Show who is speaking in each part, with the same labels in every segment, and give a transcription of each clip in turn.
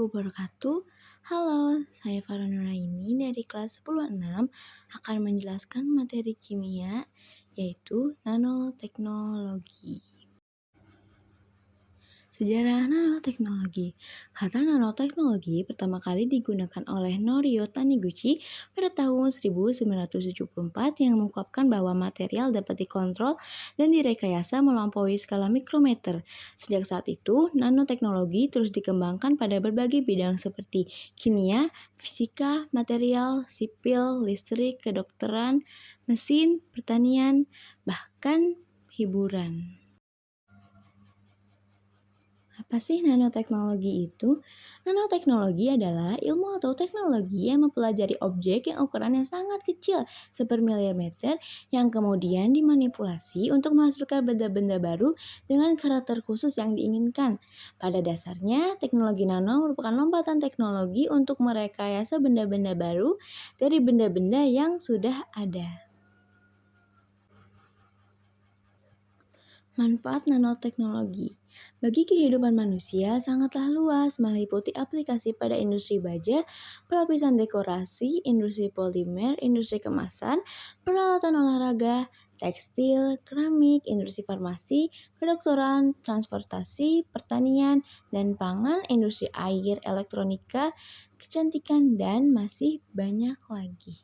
Speaker 1: wabarakatuh. Halo, saya Farah Nuraini dari kelas 10-6 akan menjelaskan materi kimia yaitu nanoteknologi. Sejarah nanoteknologi. Kata nanoteknologi pertama kali digunakan oleh Norio Taniguchi pada tahun 1974 yang mengungkapkan bahwa material dapat dikontrol dan direkayasa melampaui skala mikrometer. Sejak saat itu, nanoteknologi terus dikembangkan pada berbagai bidang seperti kimia, fisika, material, sipil, listrik, kedokteran, mesin, pertanian, bahkan hiburan. Apa sih nanoteknologi itu? Nanoteknologi adalah ilmu atau teknologi yang mempelajari objek yang ukurannya sangat kecil, sepermilimeter, yang kemudian dimanipulasi untuk menghasilkan benda-benda baru dengan karakter khusus yang diinginkan. Pada dasarnya, teknologi nano merupakan lompatan teknologi untuk merekayasa benda-benda baru dari benda-benda yang sudah ada. Manfaat nanoteknologi bagi kehidupan manusia sangatlah luas, meliputi aplikasi pada industri baja, pelapisan dekorasi, industri polimer, industri kemasan, peralatan olahraga, tekstil, keramik, industri farmasi, kedokteran, transportasi, pertanian, dan pangan, industri air, elektronika, kecantikan, dan masih banyak lagi.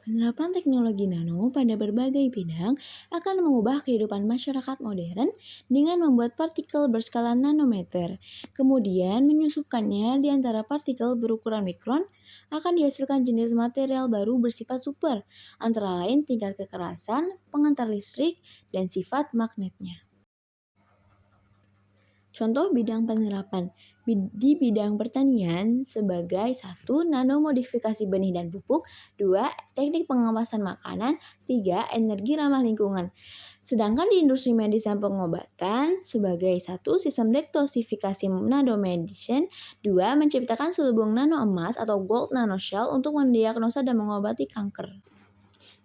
Speaker 1: Penerapan teknologi nano pada berbagai bidang akan mengubah kehidupan masyarakat modern dengan membuat partikel berskala nanometer. Kemudian menyusupkannya di antara partikel berukuran mikron akan dihasilkan jenis material baru bersifat super, antara lain tingkat kekerasan, pengantar listrik, dan sifat magnetnya. Contoh bidang penerapan di bidang pertanian sebagai 1. Nanomodifikasi benih dan pupuk, 2. Teknik pengawasan makanan, 3. Energi ramah lingkungan. Sedangkan di industri medis dan pengobatan sebagai 1. Sistem detoksifikasi nanomedicine, 2. Menciptakan selubung nano emas atau gold nanoshell untuk mendiagnosa dan mengobati kanker.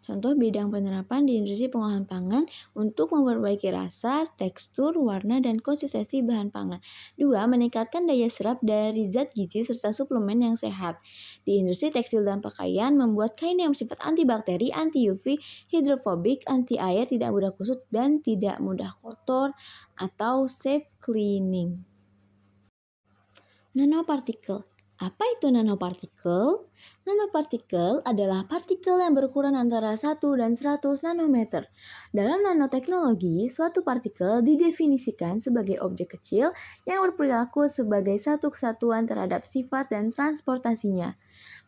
Speaker 1: Contoh bidang penerapan di industri pengolahan pangan untuk memperbaiki rasa, tekstur, warna, dan konsistensi bahan pangan. 2. Meningkatkan daya serap dari zat gizi serta suplemen yang sehat. Di industri tekstil dan pakaian, membuat kain yang bersifat antibakteri, anti-UV, hidrofobik, anti-air, tidak mudah kusut, dan tidak mudah kotor atau safe cleaning. Nanopartikel. Apa itu nanopartikel? Nanopartikel adalah partikel yang berukuran antara 1 dan 100 nanometer. Dalam nanoteknologi, suatu partikel didefinisikan sebagai objek kecil yang berperilaku sebagai satu kesatuan terhadap sifat dan transportasinya.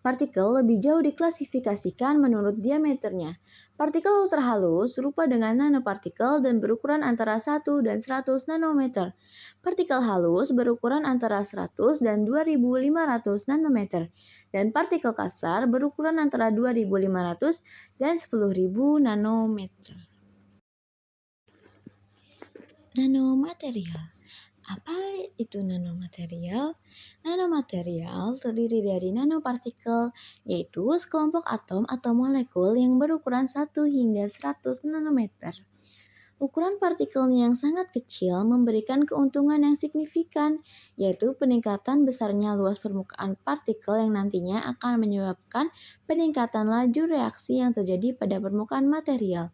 Speaker 1: Partikel lebih jauh diklasifikasikan menurut diameternya. Partikel ultrahalus serupa dengan nanopartikel dan berukuran antara 1 dan 100 nanometer. Partikel halus berukuran antara 100 dan 2500 nanometer. Dan partikel kasar berukuran antara 2500 dan 10.000 nanometer. Nanomaterial. Apa itu nanomaterial? Nanomaterial terdiri dari nanopartikel, yaitu sekelompok atom atau molekul yang berukuran 1 hingga 100 nanometer. Ukuran partikelnya yang sangat kecil memberikan keuntungan yang signifikan, yaitu peningkatan besarnya luas permukaan partikel yang nantinya akan menyebabkan peningkatan laju reaksi yang terjadi pada permukaan material.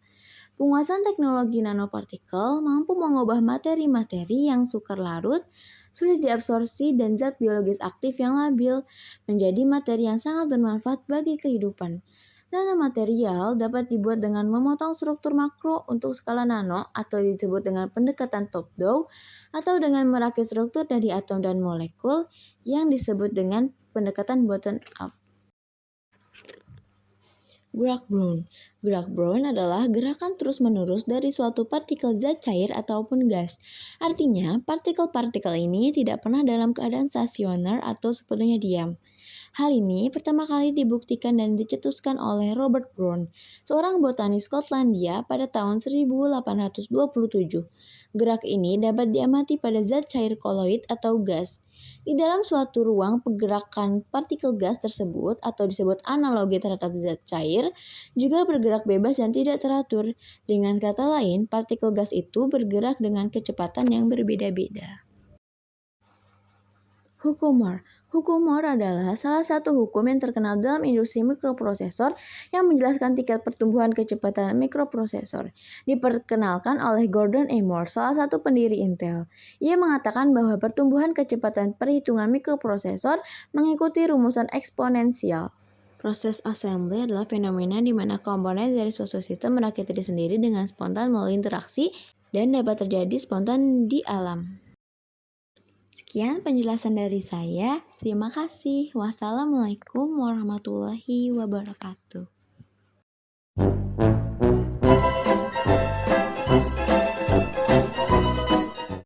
Speaker 1: Penguasaan teknologi nanopartikel mampu mengubah materi-materi yang sukar larut, sulit diabsorpsi, dan zat biologis aktif yang labil menjadi materi yang sangat bermanfaat bagi kehidupan. Nanomaterial dapat dibuat dengan memotong struktur makro untuk skala nano atau disebut dengan pendekatan top-down atau dengan merakit struktur dari atom dan molekul yang disebut dengan pendekatan bottom-up. Gerak-Brown. Gerak-Brown adalah gerakan terus-menerus dari suatu partikel zat cair ataupun gas. Artinya, partikel-partikel ini tidak pernah dalam keadaan stasioner atau sepenuhnya diam. Hal ini pertama kali dibuktikan dan dicetuskan oleh Robert Brown, seorang botanis Skotlandia pada tahun 1827. Gerak ini dapat diamati pada zat cair koloid atau gas. Di dalam suatu ruang, pergerakan partikel gas tersebut atau disebut analogi terhadap zat cair juga bergerak bebas dan tidak teratur. Dengan kata lain, partikel gas itu bergerak dengan kecepatan yang berbeda-beda. Hukum Moore. Hukum Moore adalah salah satu hukum yang terkenal dalam industri mikroprosesor yang menjelaskan tingkat pertumbuhan kecepatan mikroprosesor. Diperkenalkan oleh Gordon A. Moore, salah satu pendiri Intel. Ia mengatakan bahwa pertumbuhan kecepatan perhitungan mikroprosesor mengikuti rumusan eksponensial. Proses assembly adalah fenomena di mana komponen dari suatu sistem merakit diri sendiri dengan spontan melalui interaksi dan dapat terjadi spontan di alam. Sekian penjelasan dari saya. Terima kasih. Wassalamualaikum warahmatullahi wabarakatuh.